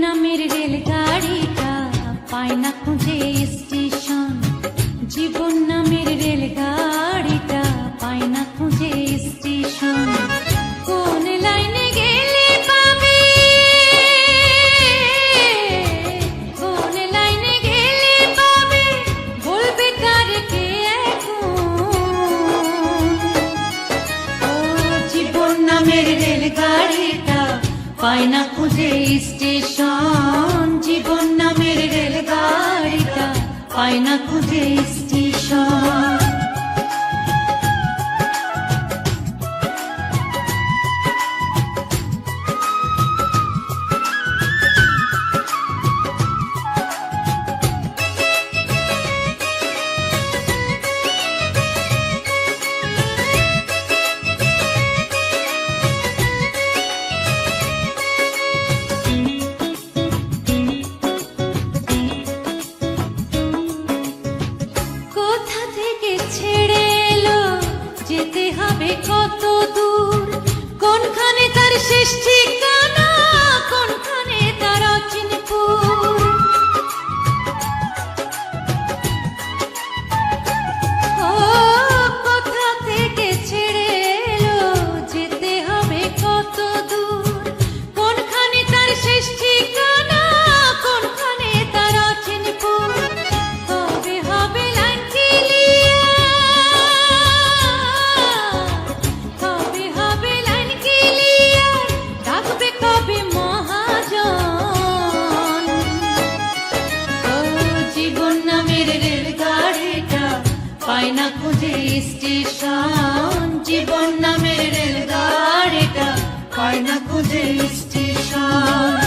নামের রেলগাড়িটা পায় না খুঁজে স্টেশন। জীবন নামের রেলগাড়িটা পায় না খুঁজে স্টেশন। কোন লাইনে গেলে পাবে, কোন লাইনে গেলে পাবে, বলবে তার কে এখন। ও জীবন নামের রেলগাড়িটা পায় না খুঁজে স্টেশন। জীবন নামের রেলগাড়িটা পায় না খুঁজে স্টেশন। যেতে হবে কত দূর, কোনখানে তার শেষ ঠিকানা, কোনখানে তার অচিনপুর। ও কোথা থেকে ছেড়ে এলো, যেতে হবে কত দূর, কোনখানে তার শেষ ঠিকানা, কোনখানে তার অচিনপুর। কবে হবে লাইন ক্লিয়ার, পায় না খুঁজে স্টেশন। জীবন নামের রেলগাড়িটা পায় না খুঁজে স্টেশন।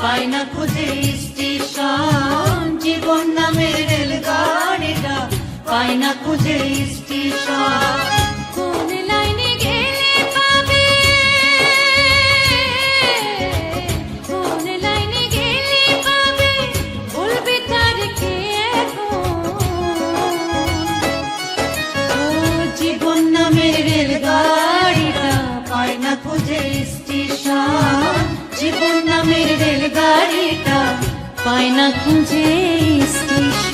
পায় না খুঁজে স্টেশন। জীবন নামের রেলগাড়িটা পায় না খুঁজে স্টেশন। কোন লাইনে গেলে পাবে, কোন লাইনে গেলে পাবে, বলবে তার কে এখন। ও জীবন নামের রেলগাড়িটা পায় না খুঁজে স্টেশন। জীবন নামের রেলগাড়িটা পায় না খুঁজে স্টেশন।